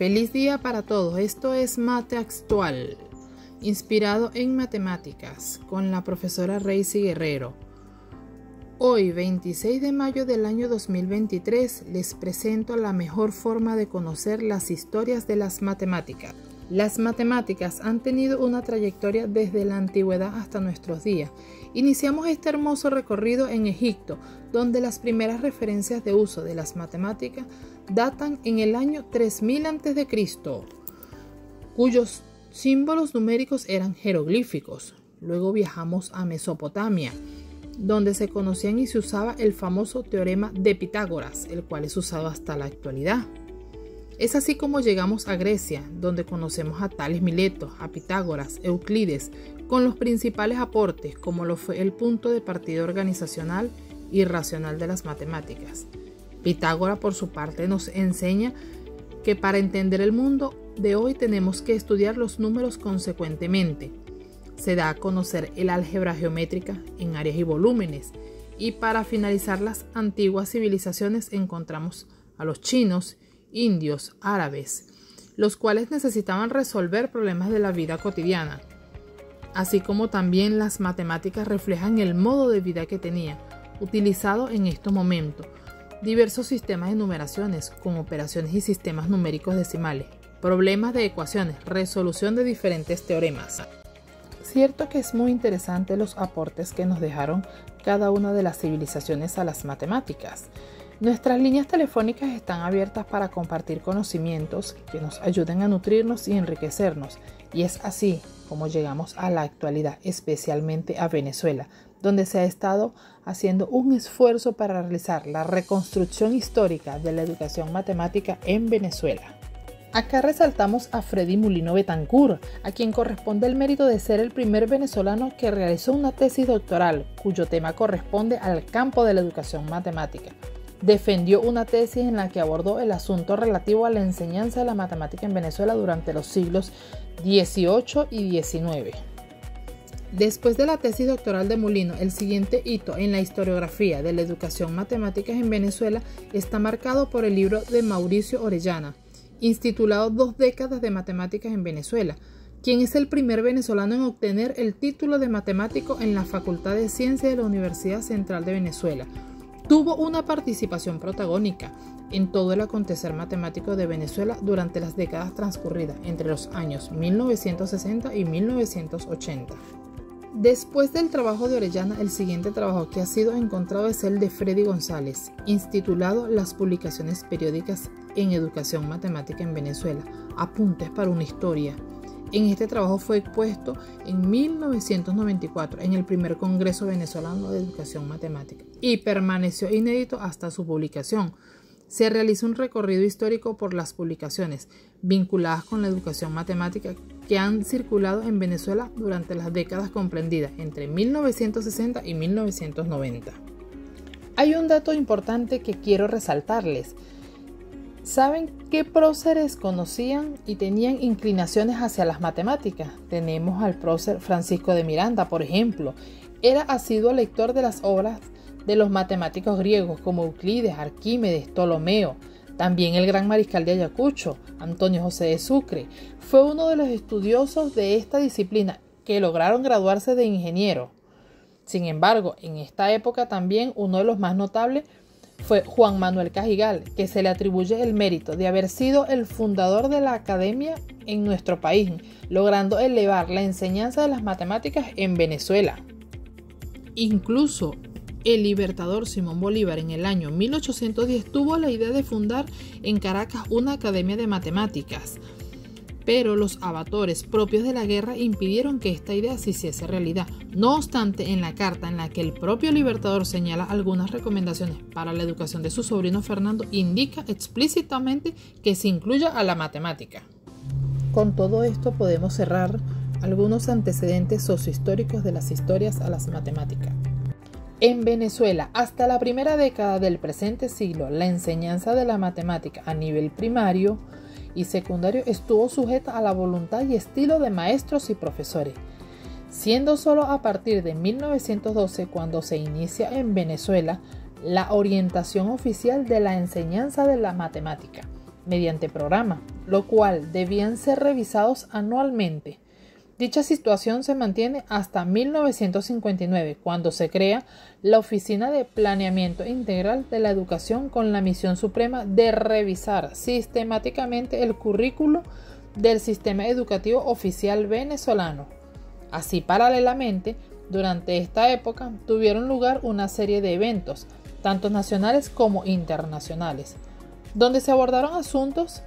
Feliz día para todos. Esto es Mate Actual, inspirado en matemáticas, con la profesora Reisy Guerrero. Hoy, 26 de mayo del año 2023, les presento la mejor forma de conocer las historias de las matemáticas. Las matemáticas han tenido una trayectoria desde la antigüedad hasta nuestros días. Iniciamos este hermoso recorrido en Egipto, donde las primeras referencias de uso de las matemáticas datan en el año 3000 a.C., cuyos símbolos numéricos eran jeroglíficos. Luego viajamos a Mesopotamia, donde se conocían y se usaba el famoso teorema de Pitágoras, el cual es usado hasta la actualidad. Es así como llegamos a Grecia, donde conocemos a Tales Mileto, a Pitágoras, Euclides, con los principales aportes, como lo fue el punto de partida organizacional y racional de las matemáticas. Pitágoras, por su parte, nos enseña que para entender el mundo de hoy tenemos que estudiar los números consecuentemente. Se da a conocer el álgebra geométrica en áreas y volúmenes, y para finalizar las antiguas civilizaciones encontramos a los chinos, indios, árabes, los cuales necesitaban resolver problemas de la vida cotidiana, así como también las matemáticas reflejan el modo de vida que tenía, utilizado en estos momentos, diversos sistemas de numeraciones con operaciones y sistemas numéricos decimales, problemas de ecuaciones, resolución de diferentes teoremas. Cierto que es muy interesante los aportes que nos dejaron cada una de las civilizaciones a las matemáticas. Nuestras líneas telefónicas están abiertas para compartir conocimientos que nos ayuden a nutrirnos y enriquecernos, y es así como llegamos a la actualidad, especialmente a Venezuela, donde se ha estado haciendo un esfuerzo para realizar la reconstrucción histórica de la educación matemática en Venezuela. Acá resaltamos a Freddy Mulino Betancur, a quien corresponde el mérito de ser el primer venezolano que realizó una tesis doctoral, cuyo tema corresponde al campo de la educación matemática. Defendió una tesis en la que abordó el asunto relativo a la enseñanza de la matemática en Venezuela durante los siglos XVIII y XIX. Después de la tesis doctoral de Mulino, el siguiente hito en la historiografía de la educación matemática en Venezuela está marcado por el libro de Mauricio Orellana, intitulado 2 décadas de matemáticas en Venezuela, quien es el primer venezolano en obtener el título de matemático en la Facultad de Ciencias de la Universidad Central de Venezuela. Tuvo una participación protagónica en todo el acontecer matemático de Venezuela durante las décadas transcurridas entre los años 1960 y 1980. Después del trabajo de Orellana, el siguiente trabajo que ha sido encontrado es el de Freddy González, intitulado Las publicaciones periódicas en educación matemática en Venezuela, apuntes para una historia. En este trabajo fue expuesto en 1994 en el primer Congreso Venezolano de Educación Matemática y permaneció inédito hasta su publicación. Se realiza un recorrido histórico por las publicaciones vinculadas con la educación matemática que han circulado en Venezuela durante las décadas comprendidas entre 1960 y 1990. Hay un dato importante que quiero resaltarles. ¿Saben qué próceres conocían y tenían inclinaciones hacia las matemáticas? Tenemos al prócer Francisco de Miranda, por ejemplo. Era asiduo lector de las obras de los matemáticos griegos como Euclides, Arquímedes, Ptolomeo. También el gran mariscal de Ayacucho, Antonio José de Sucre, fue uno de los estudiosos de esta disciplina que lograron graduarse de ingeniero. Sin embargo, en esta época también uno de los más notables fue Juan Manuel Cajigal, que se le atribuye el mérito de haber sido el fundador de la academia en nuestro país, logrando elevar la enseñanza de las matemáticas en Venezuela. Incluso el libertador Simón Bolívar en el año 1810 tuvo la idea de fundar en Caracas una academia de matemáticas, pero los abatores propios de la guerra impidieron que esta idea se hiciese realidad. No obstante, en la carta en la que el propio Libertador señala algunas recomendaciones para la educación de su sobrino Fernando, indica explícitamente que se incluya a la matemática. Con todo esto podemos cerrar algunos antecedentes sociohistóricos de las historias a las matemáticas. En Venezuela, hasta la primera década del presente siglo, la enseñanza de la matemática a nivel primario y secundario estuvo sujeta a la voluntad y estilo de maestros y profesores, siendo solo a partir de 1912 cuando se inicia en Venezuela la orientación oficial de la enseñanza de la matemática mediante programas, lo cual debían ser revisados anualmente. Dicha situación se mantiene hasta 1959, cuando se crea la Oficina de Planeamiento Integral de la Educación con la misión suprema de revisar sistemáticamente el currículo del sistema educativo oficial venezolano. Así, paralelamente, durante esta época tuvieron lugar una serie de eventos, tanto nacionales como internacionales, donde se abordaron asuntos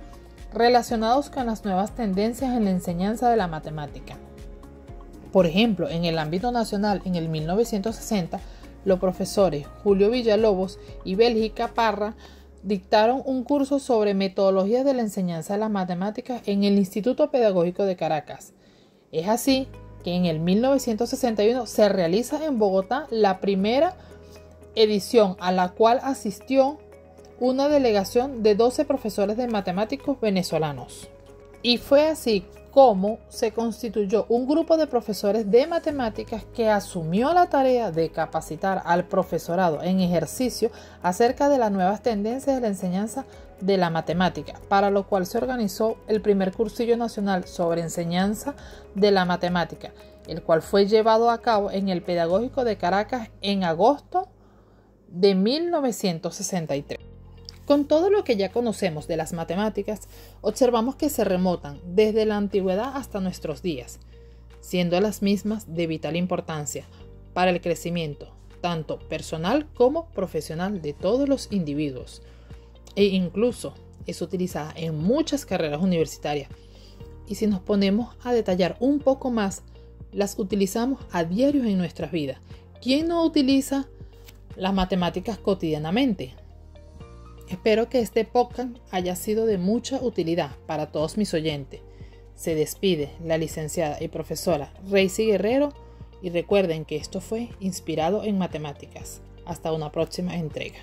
relacionados con las nuevas tendencias en la enseñanza de la matemática. Por ejemplo, en el ámbito nacional, en el 1960, los profesores Julio Villalobos y Bélgica Parra dictaron un curso sobre metodologías de la enseñanza de las matemáticas en el Instituto Pedagógico de Caracas. Es así que en el 1961 se realiza en Bogotá la primera edición, a la cual asistió una delegación de 12 profesores de matemáticos venezolanos. Y fue así como se constituyó un grupo de profesores de matemáticas que asumió la tarea de capacitar al profesorado en ejercicio acerca de las nuevas tendencias de la enseñanza de la matemática, para lo cual se organizó el primer cursillo nacional sobre enseñanza de la matemática, el cual fue llevado a cabo en el Pedagógico de Caracas en agosto de 1963. Con todo lo que ya conocemos de las matemáticas, observamos que se remontan desde la antigüedad hasta nuestros días, siendo las mismas de vital importancia para el crecimiento, tanto personal como profesional de todos los individuos, e incluso es utilizada en muchas carreras universitarias. Y si nos ponemos a detallar un poco más, las utilizamos a diario en nuestras vidas. ¿Quién no utiliza las matemáticas cotidianamente? Espero que este podcast haya sido de mucha utilidad para todos mis oyentes. Se despide la licenciada y profesora Reisy Guerrero y recuerden que esto fue Inspirado en Matemáticas. Hasta una próxima entrega.